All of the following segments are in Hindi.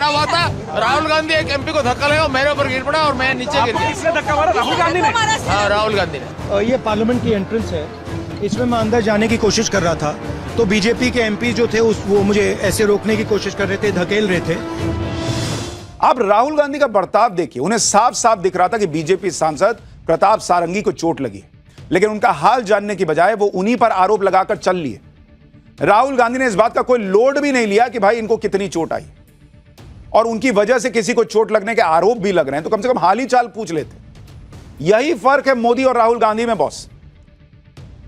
खड़ा हुआ था, राहुल गांधी एक एमपी को धक्का लगा, मेरे ऊपर गिर पड़ा और मैं नीचे गिर गया। किसने धक्का मारा? राहुल गांधी ने? हाँ, राहुल गांधी ने। ये पार्लियामेंट की एंट्रेंस है, इसमें मैं अंदर जाने की कोशिश कर रहा था तो बीजेपी के एमपी जो थे वो मुझे ऐसे रोकने की कोशिश कर रहे थे, धकेल रहे थे। अब राहुल गांधी का बर्ताव देखिए, उन्हें साफ साफ दिख रहा था कि बीजेपी सांसद प्रताप सारंगी को चोट लगी, लेकिन उनका हाल जानने की बजाय वो उन्हीं पर आरोप लगाकर चल लिए। राहुल गांधी ने इस बात का कोई लोड भी नहीं लिया कि भाई इनको कितनी चोट आई, और उनकी वजह से किसी को चोट लगने के आरोप भी लग रहे हैं, तो कम से कम हाल ही चाल पूछ लेते। यही फर्क है मोदी और राहुल गांधी में बॉस।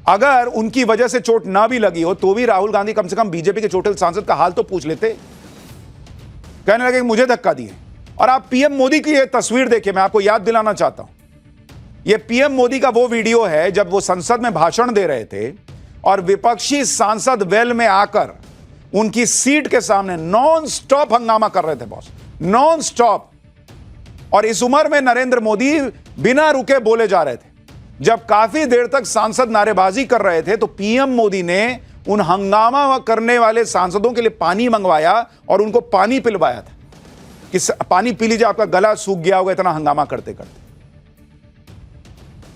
अगर उनकी वजह से चोट ना भी लगी हो तो भी राहुल गांधी कम से कम बीजेपी के चोटिल सांसद का हाल तो पूछ लेते। कहने लगे मुझे धक्का दिए। और आप पीएम मोदी की ये तस्वीर देखिए, मैं आपको याद दिलाना चाहता हूं, ये पीएम मोदी का वो वीडियो है जब वो संसद में भाषण दे रहे थे और विपक्षी सांसद वेल में आकर उनकी सीट के सामने नॉन स्टॉप हंगामा कर रहे थे बॉस, नॉन स्टॉप। और इस उम्र में नरेंद्र मोदी बिना रुके बोले जा रहे थे। जब काफी देर तक सांसद नारेबाजी कर रहे थे तो पीएम मोदी ने उन हंगामा करने वाले सांसदों के लिए पानी मंगवाया और उनको पानी पिलवाया था कि पानी पी लीजिए, आपका गला सूख गया होगा इतना हंगामा करते करते,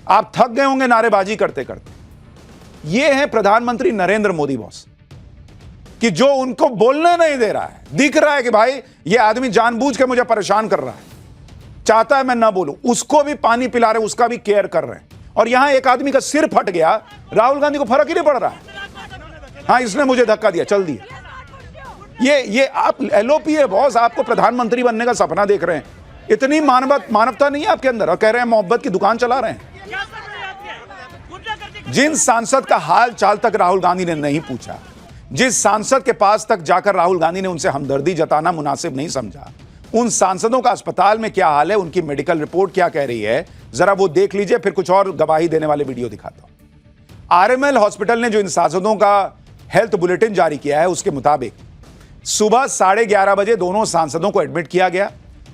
आप थक गए होंगे नारेबाजी करते करते। यह है प्रधानमंत्री नरेंद्र मोदी बॉस, कि जो उनको बोलने नहीं दे रहा है, दिख रहा है कि भाई यह आदमी जानबूझ के मुझे परेशान कर रहा है, चाहता है मैं ना बोलूं, उसको भी पानी पिला रहे, उसका भी केयर कर रहे हैं। और यहां एक आदमी का सिर फट गया, राहुल गांधी को फर्क ही नहीं पड़ रहा है। हाँ, इसने मुझे धक्का दिया, चल दिया। ये आप एलओपी है बॉस, आपको प्रधानमंत्री बनने का सपना देख रहे हैं, इतनी मानवता नहीं है आपके अंदर, और कह रहे हैं मोहब्बत की दुकान चला रहे हैं। जिन सांसद का हाल चाल तक राहुल गांधी ने नहीं पूछा, जिस सांसद के पास तक जाकर राहुल गांधी ने उनसे हमदर्दी जताना मुनासिब नहीं समझा, उन सांसदों का अस्पताल में क्या हाल है, उनकी मेडिकल रिपोर्ट क्या कह रही है, जरा वो देख लीजिए, फिर कुछ और गवाही देने वाले वीडियो दिखाता हूं। आरएमएल हॉस्पिटल ने जो इन सांसदों का हेल्थ बुलेटिन जारी किया है उसके मुताबिक सुबह 11:30 बजे दोनों सांसदों को एडमिट किया गया।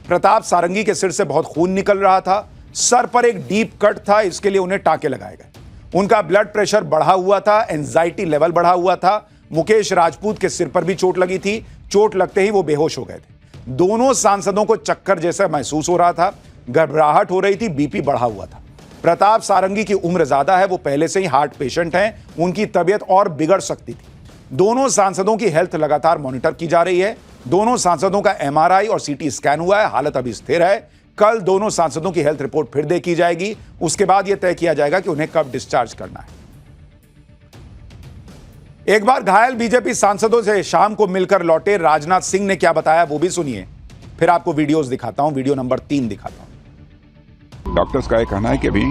प्रताप सारंगी के सिर से बहुत खून निकल रहा था, सर पर एक डीप कट था, इसके लिए उन्हें टांके लगाए गए। उनका ब्लड प्रेशर बढ़ा हुआ था, एंजाइटी लेवल बढ़ा हुआ था। मुकेश राजपूत के सिर पर भी चोट लगी थी, चोट लगते ही वो बेहोश हो गए थे। दोनों सांसदों को चक्कर जैसा महसूस हो रहा था, घबराहट हो रही थी, बीपी बढ़ा हुआ था। प्रताप सारंगी की उम्र ज्यादा है, वो पहले से ही हार्ट पेशेंट हैं, उनकी तबीयत और बिगड़ सकती थी। दोनों सांसदों की हेल्थ लगातार मॉनिटर की जा रही है। दोनों सांसदों का एमआरआई और सीटी स्कैन हुआ है, हालत अभी स्थिर है। कल दोनों सांसदों की हेल्थ रिपोर्ट फिर देखी जाएगी, उसके बाद यह तय किया जाएगा कि उन्हें कब डिस्चार्ज करना है। एक बार घायल बीजेपी सांसदों से शाम को मिलकर लौटे राजनाथ सिंह ने क्या बताया वो भी सुनिए, फिर आपको वीडियोस दिखाता हूं, वीडियो नंबर 3 दिखाता हूं। डॉक्टर्स का यह कहना है कि अभी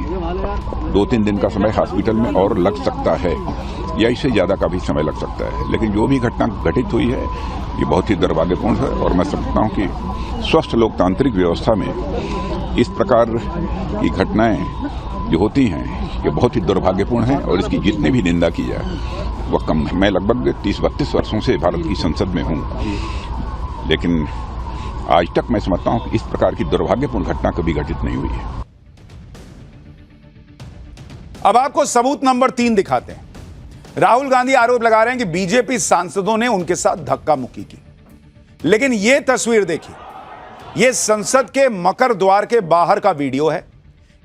2-3 दिन का समय हॉस्पिटल में और लग सकता है, या इससे ज्यादा का भी समय लग सकता है। लेकिन जो भी घटना घटित हुई है ये बहुत ही दुर्भाग्यपूर्ण है, और मैं समझता हूं कि स्वस्थ लोकतांत्रिक व्यवस्था में इस प्रकार की घटनाएं जो होती हैं ये बहुत ही दुर्भाग्यपूर्ण है, और इसकी जितनी भी निंदा की जाए वह कम है। मैं लगभग 30-32 वर्षों से भारत की संसद में हूं, लेकिन आज तक मैं समझता हूं कि इस प्रकार की दुर्भाग्यपूर्ण घटना कभी घटित नहीं हुई है। अब आपको सबूत नंबर 3 दिखाते हैं। राहुल गांधी आरोप लगा रहे हैं कि बीजेपी सांसदों ने उनके साथ धक्का मुक्की की, लेकिन यह तस्वीर देखिए, यह संसद के मकर द्वार के बाहर का वीडियो है।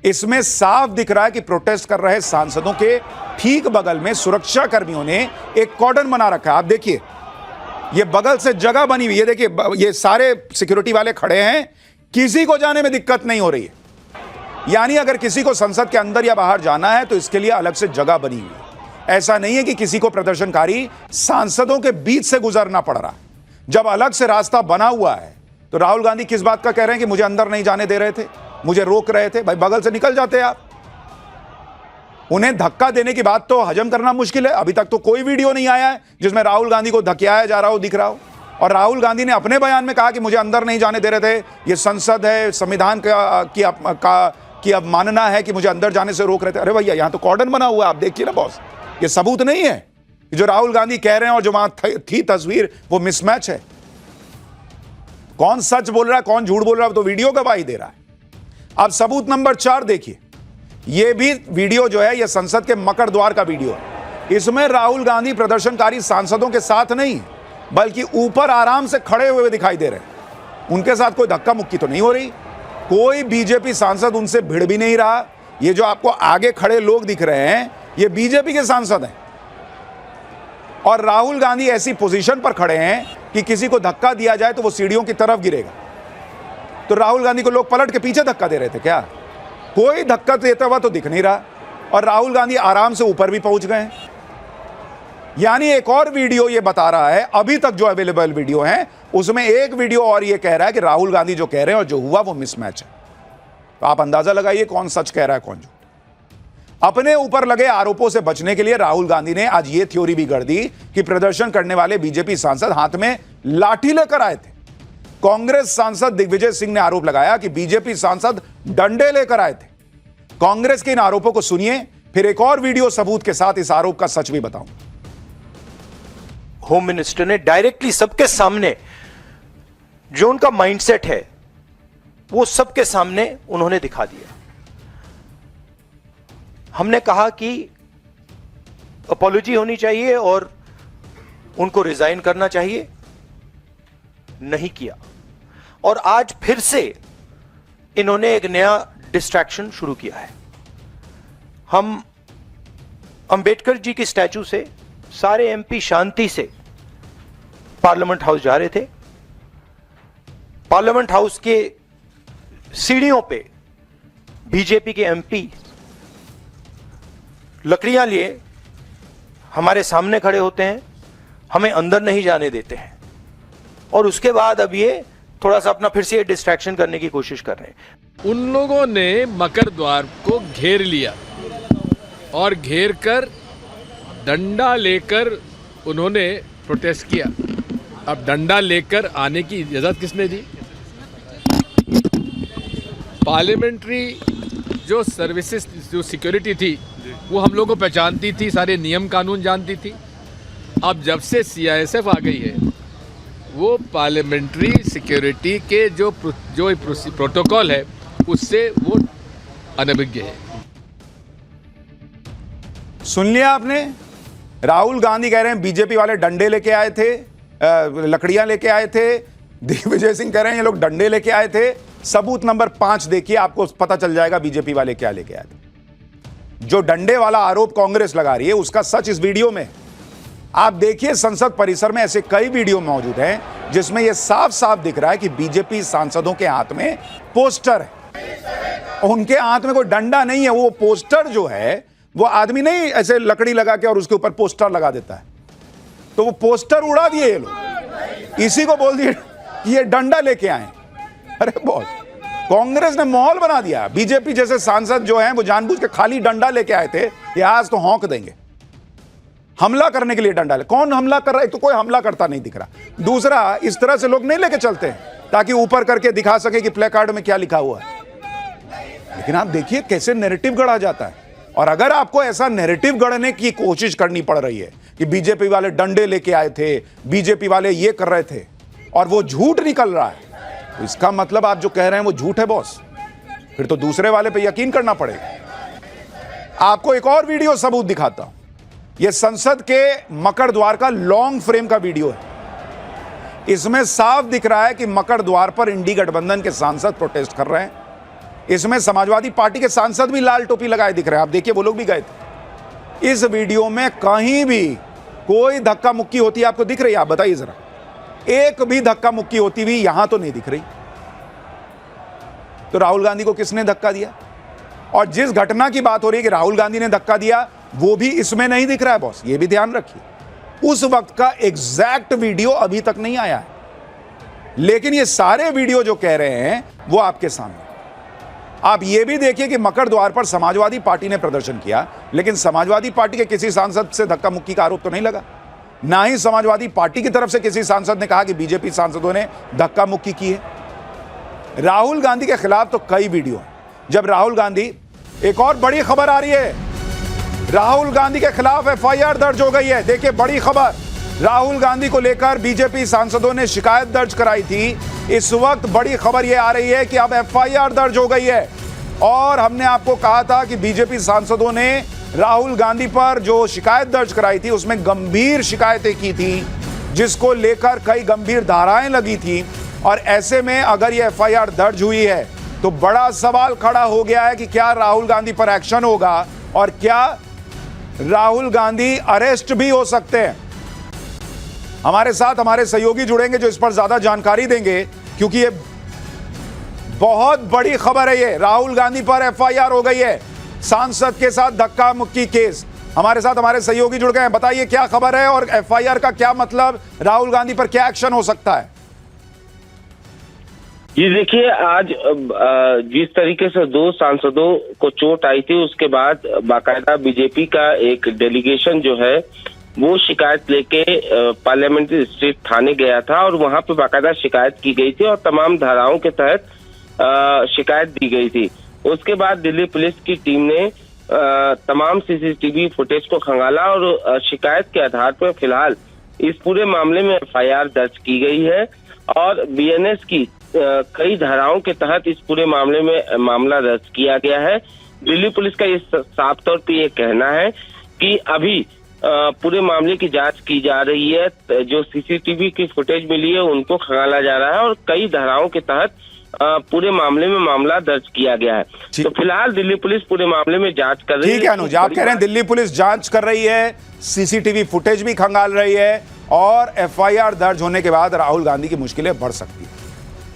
इसमें साफ दिख रहा है कि प्रोटेस्ट कर रहे सांसदों के ठीक बगल में सुरक्षा कर्मियों ने एक कॉर्डन बना रखा है। आप देखिए, ये बगल से जगह बनी हुई है, देखिए ये सारे सिक्योरिटी वाले खड़े हैं, किसी को जाने में दिक्कत नहीं हो रही है। यानी अगर किसी को संसद के अंदर या बाहर जाना है तो इसके लिए अलग से जगह बनी हुई है। ऐसा नहीं है कि किसी को प्रदर्शनकारी सांसदों के बीच से गुजरना पड़ रहा। जब अलग से रास्ता बना हुआ है तो राहुल गांधी किस बात का कह रहे हैं कि मुझे अंदर नहीं जाने दे रहे थे, मुझे रोक रहे थे? भाई बगल से निकल जाते आप। उन्हें धक्का देने की बात तो हजम करना मुश्किल है। अभी तक तो कोई वीडियो नहीं आया है जिसमें राहुल गांधी को धकेलाया जा रहा हो, दिख रहा हो। और राहुल गांधी ने अपने बयान में कहा कि मुझे अंदर नहीं जाने दे रहे थे, ये संसद है, संविधान की अवमानना है कि मुझे अंदर जाने से रोक रहे थे। अरे भैया, यहां तो कॉर्डन बना हुआ है, आप देखिए ना बॉस, ये सबूत नहीं है। जो राहुल गांधी कह रहे हैं और जो वहां थी तस्वीर, वो मिसमैच है। कौन सच बोल रहा है, कौन झूठ बोल रहा है, तो वीडियो गवाही दे रहा है। अब सबूत नंबर 4 देखिए, यह भी वीडियो जो है, यह संसद के मकर द्वार का वीडियो है। इसमें राहुल गांधी प्रदर्शनकारी सांसदों के साथ नहीं, बल्कि ऊपर आराम से खड़े हुए दिखाई दे रहे हैं। उनके साथ कोई धक्का मुक्की तो नहीं हो रही, कोई बीजेपी सांसद उनसे भिड़ भी नहीं रहा। ये जो आपको आगे खड़े लोग दिख रहे हैं ये बीजेपी के सांसद हैं और राहुल गांधी ऐसी पोजीशन पर खड़े हैं कि किसी को धक्का दिया जाए तो वो सीढ़ियों की तरफ गिरेगा। तो राहुल गांधी को लोग पलट के पीछे धक्का दे रहे थे क्या? कोई धक्का देता हुआ तो दिख नहीं रहा और राहुल गांधी आराम से ऊपर भी पहुंच गए। यानी एक और वीडियो ये बता रहा है, अभी तक जो अवेलेबल वीडियो है उसमें एक वीडियो और ये कह रहा है कि राहुल गांधी जो कह रहे हैं और जो हुआ वो मिसमैच है। तो आप अंदाजा लगाइए कौन सच कह रहा है कौन झूठ। अपने ऊपर लगे आरोपों से बचने के लिए राहुल गांधी ने आज ये थ्योरी भी गढ़ दी कि प्रदर्शन करने वाले बीजेपी सांसद हाथ में लाठी लेकर आए थे। कांग्रेस सांसद दिग्विजय सिंह ने आरोप लगाया कि बीजेपी सांसद डंडे लेकर आए थे। कांग्रेस के इन आरोपों को सुनिए, फिर एक और वीडियो सबूत के साथ इस आरोप का सच भी बताऊं। होम मिनिस्टर ने डायरेक्टली सबके सामने जो उनका माइंडसेट है वो सबके सामने उन्होंने दिखा दिया। हमने कहा कि अपॉलॉजी होनी चाहिए और उनको रिजाइन करना चाहिए, नहीं किया। और आज फिर से इन्होंने एक नया डिस्ट्रैक्शन शुरू किया है। हम अंबेडकर जी की स्टैचू से सारे एमपी शांति से पार्लियामेंट हाउस जा रहे थे। पार्लियामेंट हाउस के सीढ़ियों पे बीजेपी के एमपी लकड़ियां लिए हमारे सामने खड़े होते हैं, हमें अंदर नहीं जाने देते हैं और उसके बाद अब ये थोड़ा सा अपना फिर से डिस्ट्रैक्शन करने की कोशिश कर रहे हैं। उन लोगों ने मकर द्वार को घेर लिया और घेर कर डंडा लेकर उन्होंने प्रोटेस्ट किया। अब डंडा लेकर आने की इजाज़त किसने दी? पार्लियामेंट्री जो सर्विसेज जो सिक्योरिटी थी वो हम लोग को पहचानती थी, सारे नियम कानून जानती थी। अब जब से सीआईएसएफ आ गई है वो पार्लियामेंट्री सिक्योरिटी के जो प्रोटोकॉल है उससे वो अनभिज्ञ है। सुन लिया आपने? राहुल गांधी कह रहे हैं बीजेपी वाले डंडे लेके आए थे, लकड़ियां लेके आए थे। दिग्विजय सिंह कह रहे हैं ये लोग डंडे लेके आए थे। सबूत नंबर 5 देखिए, आपको पता चल जाएगा बीजेपी वाले क्या लेके आए थे। जो डंडे वाला आरोप कांग्रेस लगा रही है उसका सच इस वीडियो में। आप देखिए संसद परिसर में ऐसे कई वीडियो मौजूद हैं जिसमें यह साफ साफ दिख रहा है कि बीजेपी सांसदों के हाथ में पोस्टर है। उनके हाथ में कोई डंडा नहीं है, वो पोस्टर जो है वो आदमी नहीं ऐसे लकड़ी लगा के और उसके ऊपर पोस्टर लगा देता है, तो वो पोस्टर उड़ा दिए ये लोग, इसी को बोल दिए ये डंडा लेके आए। अरे बहुत कांग्रेस ने माहौल बना दिया। बीजेपी जैसे सांसद जो हैं वो जानबूझ के खाली डंडा लेके आए थे, ये आज तो हौंक देंगे। हमला करने के लिए डंडा ले, कौन हमला कर रहा है? एक तो कोई हमला करता नहीं दिख रहा। दूसरा, इस तरह से लोग नहीं लेके चलते हैं ताकि ऊपर करके दिखा सके कि प्ले कार्ड में क्या लिखा हुआ है। लेकिन आप देखिए कैसे नैरेटिव गढ़ा जाता है। और अगर आपको ऐसा नैरेटिव गढ़ने की कोशिश करनी पड़ रही है कि बीजेपी वाले डंडे लेके आए थे, बीजेपी वाले ये कर रहे थे, और वो झूठ निकल रहा है, तो इसका मतलब आप जो कह रहे हैं वो झूठ है बॉस। फिर तो दूसरे वाले पे यकीन करना पड़ेगा। आपको एक और वीडियो सबूत दिखाता हूं। यह संसद के मकर द्वार का लॉन्ग फ्रेम का वीडियो है। इसमें साफ दिख रहा है कि मकर द्वार पर इंडी गठबंधन के सांसद प्रोटेस्ट कर रहे हैं। इसमें समाजवादी पार्टी के सांसद भी लाल टोपी लगाए दिख रहे हैं। आप देखिए वो लोग भी गए थे। इस वीडियो में कहीं भी कोई धक्का मुक्की होती है आपको दिख रही है? आप बताइए जरा, एक भी धक्का मुक्की होती हुई यहां तो नहीं दिख रही। तो राहुल गांधी को किसने धक्का दिया? और जिस घटना की बात हो रही है कि राहुल गांधी ने धक्का दिया, वो भी इसमें नहीं दिख रहा है बॉस, ये भी ध्यान रखिए। उस वक्त का एग्जैक्ट वीडियो अभी तक नहीं आया है, लेकिन ये सारे वीडियो जो कह रहे हैं वो आपके सामने। आप ये भी देखिए कि मकर द्वार पर समाजवादी पार्टी ने प्रदर्शन किया, लेकिन समाजवादी पार्टी के किसी सांसद से धक्का मुक्की का आरोप तो नहीं लगा। ना ही समाजवादी पार्टी की तरफ से किसी सांसद ने कहा कि बीजेपी सांसदों ने धक्का मुक्की की है। राहुल गांधी के खिलाफ तो कई वीडियो हैं। जब राहुल गांधी, एक और बड़ी खबर आ रही है, राहुल गांधी के खिलाफ एफआईआर दर्ज हो गई है। देखिए बड़ी खबर, राहुल गांधी को लेकर बीजेपी सांसदों ने शिकायत दर्ज कराई थी। इस वक्त बड़ी खबर यह आ रही है कि अब एफआईआर दर्ज हो गई है। और हमने आपको कहा था कि बीजेपी सांसदों ने राहुल गांधी पर जो शिकायत दर्ज कराई थी उसमें गंभीर शिकायतें की थी, जिसको लेकर कई गंभीर धाराएं लगी थी। और ऐसे में अगर ये एफआईआर दर्ज हुई है तो बड़ा सवाल खड़ा हो गया है कि क्या राहुल गांधी पर एक्शन होगा और क्या राहुल गांधी अरेस्ट भी हो सकते हैं। हमारे साथ हमारे सहयोगी जुड़ेंगे जो इस पर ज्यादा जानकारी देंगे, क्योंकि ये बहुत बड़ी खबर है। ये राहुल गांधी पर एफआईआर हो गई है, सांसद के साथ धक्का मुक्की केस। हमारे साथ हमारे सहयोगी जुड़ गए हैं, बताइए क्या खबर है और एफआईआर का क्या मतलब, राहुल गांधी पर क्या एक्शन हो सकता है। जी देखिए, आज जिस तरीके से 2 सांसदों को चोट आई थी, उसके बाद बाकायदा बीजेपी का एक डेलीगेशन जो है वो शिकायत लेके पार्लियामेंट्री स्ट्रीट थाने गया था और वहां पे बाकायदा शिकायत की गई थी और तमाम धाराओं के तहत शिकायत दी गई थी। उसके बाद दिल्ली पुलिस की टीम ने तमाम सीसीटीवी फुटेज को खंगाला और शिकायत के आधार पर फिलहाल इस पूरे मामले में एफआईआर दर्ज की गई है और बीएनएस की कई धाराओं के तहत इस पूरे मामले में मामला दर्ज किया गया है। दिल्ली पुलिस का ये साफ तौर पे ये कहना है कि अभी पूरे मामले की जांच की जा रही है, जो सीसीटीवी की फुटेज मिली है उनको खंगाला जा रहा है और कई धाराओं के तहत पूरे मामले में मामला दर्ज किया गया है। तो फिलहाल दिल्ली पुलिस पूरे मामले में जांच कर रही है। ठीक है अनुज, आप कह रहे हैं दिल्ली पुलिस जांच कर रही है, सीसीटीवी फुटेज भी खंगाल रही है और एफआईआर दर्ज होने के बाद राहुल गांधी की मुश्किलें बढ़ सकती है।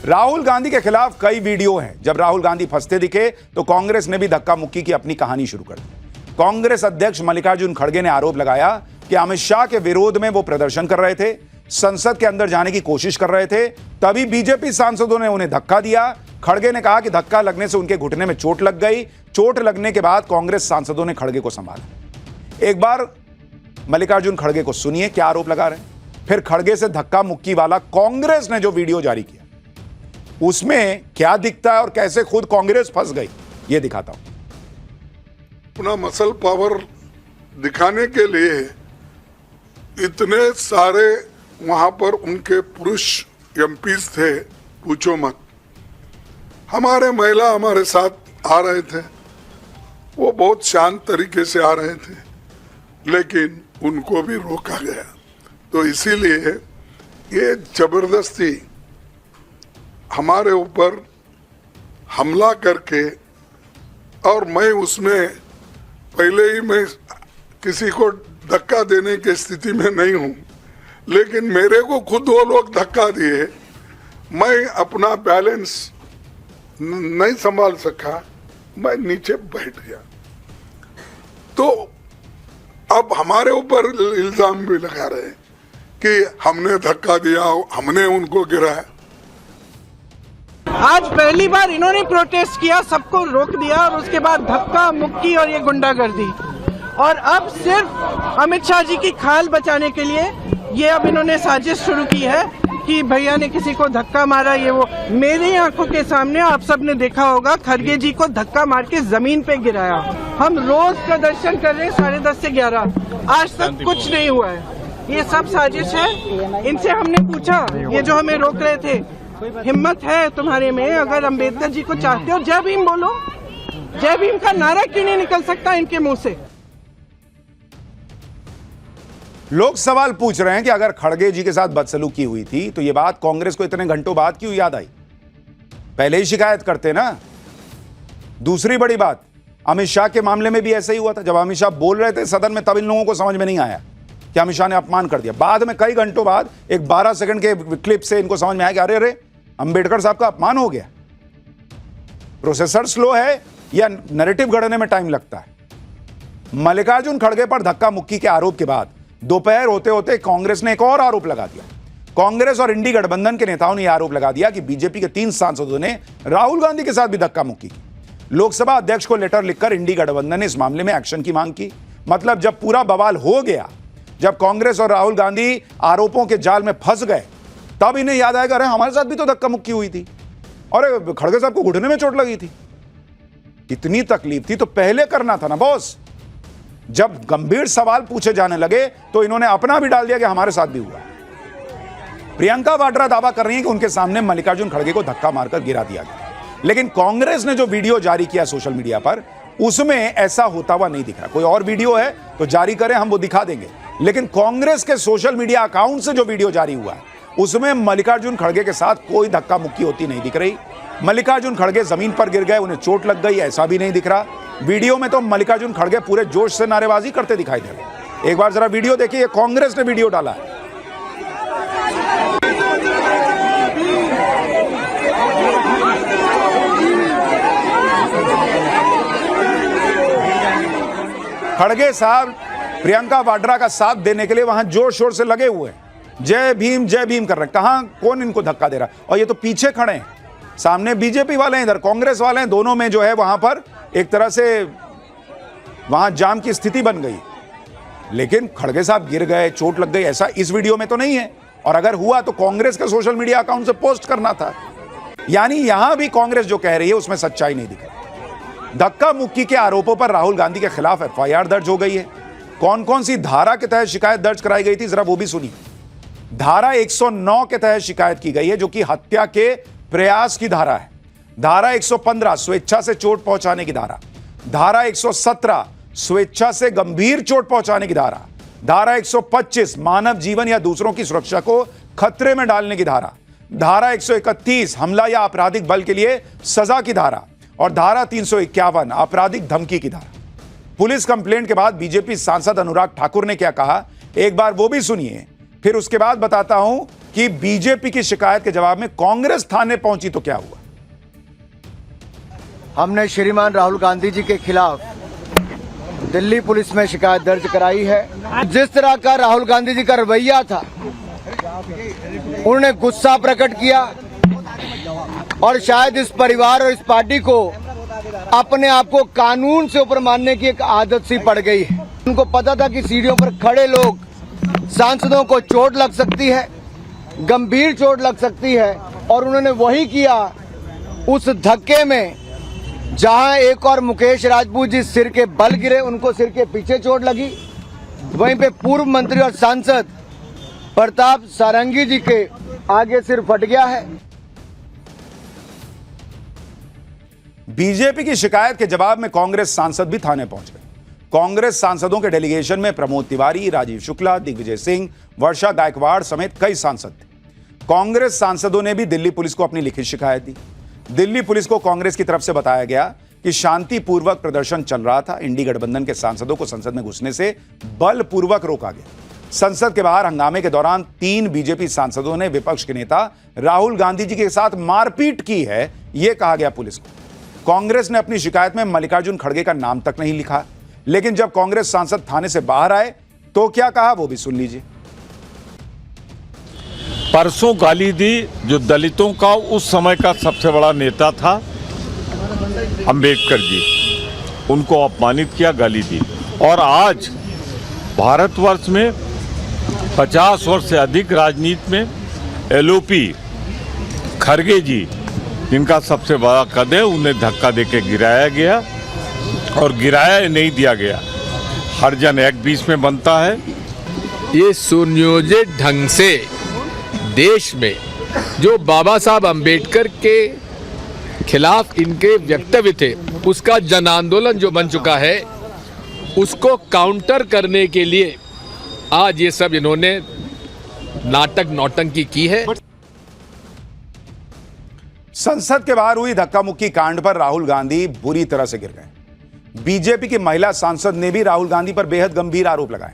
राहुल गांधी के खिलाफ कई वीडियो हैं। जब राहुल गांधी फंसते दिखे तो कांग्रेस ने भी धक्का मुक्की की अपनी कहानी शुरू कर दी। कांग्रेस अध्यक्ष मल्लिकार्जुन खड़गे ने आरोप लगाया कि अमित शाह के विरोध में वो प्रदर्शन कर रहे थे, संसद के अंदर जाने की कोशिश कर रहे थे, तभी बीजेपी सांसदों ने उन्हें धक्का दिया। खड़गे ने कहा कि धक्का लगने से उनके घुटने में चोट लग गई। चोट लगने के बाद कांग्रेस सांसदों ने खड़गे को संभाला। एक बार मल्लिकार्जुन खड़गे को सुनिए क्या आरोप लगा रहे हैं, फिर खड़गे से धक्का मुक्की वाला कांग्रेस ने जो वीडियो जारी किया उसमें क्या दिखता है और कैसे खुद कांग्रेस फंस गई, ये दिखाता हूं। अपना मसल पावर दिखाने के लिए इतने सारे वहां पर उनके पुरुष एमपीज थे, पूछो मत। हमारे महिला हमारे साथ आ रहे थे, वो बहुत शांत तरीके से आ रहे थे, लेकिन उनको भी रोका गया। तो इसीलिए ये जबरदस्ती हमारे ऊपर हमला करके, और मैं उसमें पहले ही मैं किसी को धक्का देने की स्थिति में नहीं हूं, लेकिन मेरे को खुद वो लोग धक्का दिए, मैं अपना बैलेंस नहीं संभाल सका, मैं नीचे बैठ गया। तो अब हमारे ऊपर इल्जाम भी लगा रहे हैं कि हमने धक्का दिया, हमने उनको गिराया। आज पहली बार इन्होंने प्रोटेस्ट किया, सबको रोक दिया और उसके बाद धक्का मुक्की और ये गुंडागर्दी, और अब सिर्फ अमित शाह जी की खाल बचाने के लिए ये अब इन्होंने साजिश शुरू की है कि भैया ने किसी को धक्का मारा, ये वो। मेरी आंखों के सामने आप सब ने देखा होगा, खड़गे जी को धक्का मार के जमीन पे गिराया। हम रोज प्रदर्शन कर रहे हैं 10:30 से 11, आज तक कुछ नहीं हुआ है। ये सब साजिश है। इनसे हमने पूछा, ये जो हमें रोक रहे थे, हिम्मत है तुम्हारे में, अगर अंबेडकर जी को चाहते हो जय भीम बोलो, जय भीम का नारा क्यों नहीं निकल सकता इनके मुंह से। लोग सवाल पूछ रहे हैं कि अगर खड़गे जी के साथ बदसलूकी हुई थी तो यह बात कांग्रेस को इतने घंटों बाद क्यों याद आई, पहले ही शिकायत करते ना। दूसरी बड़ी बात, अमित शाह के मामले में भी ऐसा ही हुआ था। जब अमित शाह बोल रहे थे सदन में, तब इन लोगों को समझ में नहीं आया कि अमित शाह ने अपमान कर दिया। बाद में कई घंटों बाद एक 12 सेकंड के क्लिप से इनको समझ में आया कि अरे अरे अंबेडकर साहब का अपमान हो गया। प्रोसेसर स्लो है या नैरेटिव गढ़ने में टाइम लगता है। मल्लिकार्जुन खड़गे पर धक्का मुक्की के आरोप के बाद दोपहर होते होते कांग्रेस ने एक और आरोप लगा दिया। कांग्रेस और इंडी गठबंधन के नेताओं ने यह आरोप लगा दिया कि बीजेपी के 3 सांसदों ने राहुल गांधी के साथ भी धक्का मुक्की की। लोकसभा अध्यक्ष को लेटर लिखकर इंडी गठबंधन ने इस मामले में एक्शन की मांग की। मतलब जब पूरा बवाल हो गया, जब कांग्रेस और राहुल गांधी आरोपों के जाल में फंस गए, तब इन्हें याद आएगा, अरे हमारे साथ भी तो धक्का मुक्की हुई थी, और खड़गे साहब को घुटने में चोट लगी थी, इतनी तकलीफ थी तो पहले करना था ना बॉस। जब गंभीर सवाल पूछे जाने लगे तो इन्होंने अपना भी डाल दिया कि हमारे साथ भी हुआ। प्रियंका वाड्रा दावा कर रही है कि उनके सामने मल्लिकार्जुन खड़गे को धक्का मारकर गिरा दिया गया, लेकिन कांग्रेस ने जो वीडियो जारी किया सोशल मीडिया पर, उसमें ऐसा होता हुआ नहीं दिख रहा। कोई और वीडियो है तो जारी करें, हम वो दिखा देंगे। लेकिन कांग्रेस के सोशल मीडिया अकाउंट से जो वीडियो जारी हुआ है उसमें मल्लिकार्जुन खड़गे के साथ कोई धक्का मुक्की होती नहीं दिख रही। मल्लिकार्जुन खड़गे जमीन पर गिर गए, उन्हें चोट लग गई, ऐसा भी नहीं दिख रहा। वीडियो में तो मल्लिकार्जुन खड़गे पूरे जोश से नारेबाजी करते दिखाई दे रहे। एक बार जरा वीडियो देखिए, कांग्रेस ने वीडियो डाला है। खड़गे साहब प्रियंका वाड्रा का साथ देने के लिए वहां जोर शोर से लगे हुए हैं, जय भीम कर रहे हैं। कहां कौन इनको धक्का दे रहा है? और ये तो पीछे खड़े हैं, सामने बीजेपी वाले हैं, इधर कांग्रेस वाले हैं। दोनों में जो है वहां पर एक तरह से वहां जाम की स्थिति बन गई। लेकिन खड़गे साहब गिर गए, चोट लग गई, ऐसा इस वीडियो में तो नहीं है। और अगर हुआ तो कांग्रेस के सोशल मीडिया अकाउंट से पोस्ट करना था। यानी यहां भी कांग्रेस जो कह रही है उसमें सच्चाई नहीं दिख रही। धक्का मुक्की के आरोपों पर राहुल गांधी के खिलाफ एफआईआर दर्ज हो गई है। कौन कौन सी धारा के तहत शिकायत दर्ज कराई गई थी, जरा वो भी सुनिए। धारा 109 के तहत शिकायत की गई है, जो कि हत्या के प्रयास की धारा है। धारा 115 स्वेच्छा से चोट पहुंचाने की धारा। धारा 117 स्वेच्छा से गंभीर चोट पहुंचाने की धारा। धारा 125 मानव जीवन या दूसरों की सुरक्षा को खतरे में डालने की धारा। धारा 131 हमला या आपराधिक बल के लिए सजा की धारा। और धारा 351 आपराधिक धमकी की धारा। पुलिस कंप्लेंट के बाद बीजेपी सांसद अनुराग ठाकुर ने क्या कहा, एक बार वो भी सुनिए, फिर उसके बाद बताता हूं कि बीजेपी की शिकायत के जवाब में कांग्रेस थाने पहुंची तो क्या हुआ। हमने श्रीमान राहुल गांधी जी के खिलाफ दिल्ली पुलिस में शिकायत दर्ज कराई है। जिस तरह का राहुल गांधी जी का रवैया था, उन्होंने गुस्सा प्रकट किया और शायद इस परिवार और इस पार्टी को अपने आप को कानून से ऊपर मानने की एक आदत सी पड़ गई है। उनको पता था कि सीढ़ियों पर खड़े लोग सांसदों को चोट लग सकती है, गंभीर चोट लग सकती है, और उन्होंने वही किया। उस धक्के में जहां एक और मुकेश राजपूत जी सिर के बल गिरे, उनको सिर के पीछे चोट लगी। वहीं पे पूर्व मंत्री और सांसद प्रताप सारंगी जी के आगे सिर फट गया है। बीजेपी की शिकायत के जवाब में कांग्रेस सांसद भी थाने पहुंच गए। कांग्रेस सांसदों के डेलीगेशन में प्रमोद तिवारी, राजीव शुक्ला, दिग्विजय सिंह, वर्षा गायकवाड़ समेत कई सांसद थे। कांग्रेस सांसदों ने भी दिल्ली पुलिस को अपनी लिखित शिकायत दी। दिल्ली पुलिस को कांग्रेस की तरफ से बताया गया कि शांतिपूर्वक प्रदर्शन चल रहा था। इंडी गठबंधन के सांसदों को संसद में घुसने से बलपूर्वक रोका गया। संसद के बाहर हंगामे के दौरान 3 बीजेपी सांसदों ने विपक्ष के नेता राहुल गांधी जी के साथ मारपीट की है, यह कहा गया पुलिस को। कांग्रेस ने अपनी शिकायत में मल्लिकार्जुन खड़गे का नाम तक नहीं लिखा। लेकिन जब कांग्रेस सांसद थाने से बाहर आए तो क्या कहा, वो भी सुन लीजिए। परसों गाली दी जो दलितों का उस समय का सबसे बड़ा नेता था अंबेडकर जी, उनको अपमानित किया, गाली दी। और आज भारतवर्ष में 50 वर्ष से अधिक राजनीति में एलओपी खड़गे जी, जिनका सबसे बड़ा कद है, उन्हें धक्का देके गिराया गया। और गिराया नहीं दिया गया, हरिजन एक्ट 20 में बनता है। ये सुनियोजित ढंग से देश में जो बाबा साहब अंबेडकर के खिलाफ इनके वक्तव्य थे, उसका जन आंदोलन जो बन चुका है, उसको काउंटर करने के लिए आज ये सब इन्होंने नाटक नौटंकी की है। संसद के बाहर हुई धक्का मुक्की कांड पर राहुल गांधी बुरी तरह से गिर गए। बीजेपी की महिला सांसद ने भी राहुल गांधी पर बेहद गंभीर आरोप लगाए।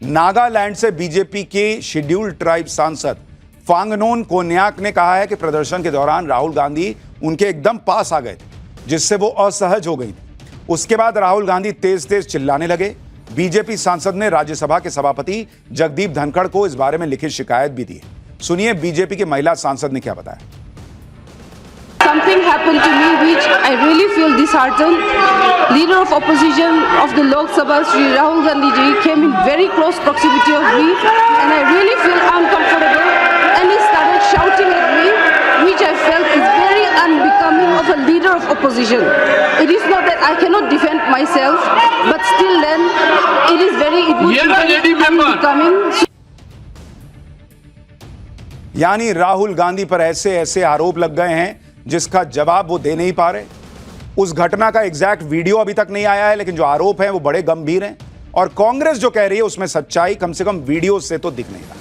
नागालैंड से बीजेपी की शेड्यूल्ड ट्राइब सांसद फांगनोन कोन्याक ने कहा है कि प्रदर्शन के दौरान राहुल गांधी उनके एकदम पास आ गए थे, जिससे वो असहज हो गई थी। उसके बाद राहुल गांधी तेज तेज चिल्लाने लगे। बीजेपी सांसद ने राज्यसभा के सभापति जगदीप धनखड़ को इस बारे में लिखित शिकायत भी दी है। सुनिए बीजेपी की महिला सांसद ने क्या बताया। Something happened to me which I really feel disheartened. Leader of opposition of the Lok Sabha, Shri Rahul Gandhi ji, came in very close proximity of me, and I really feel uncomfortable. And he started shouting at me, which I felt is very unbecoming of a leader of opposition. It is not that I cannot defend myself, but still then, it is very, it would be very unbecoming. यानी राहुल गांधी पर ऐसे ऐसे आरोप लग गए हैं जिसका जवाब वो दे नहीं पा रहे। उस घटना का एग्जैक्ट वीडियो अभी तक नहीं आया है, लेकिन जो आरोप हैं वो बड़े गंभीर हैं और कांग्रेस जो कह रही है उसमें सच्चाई कम से कम वीडियो से तो दिख नहीं रहा।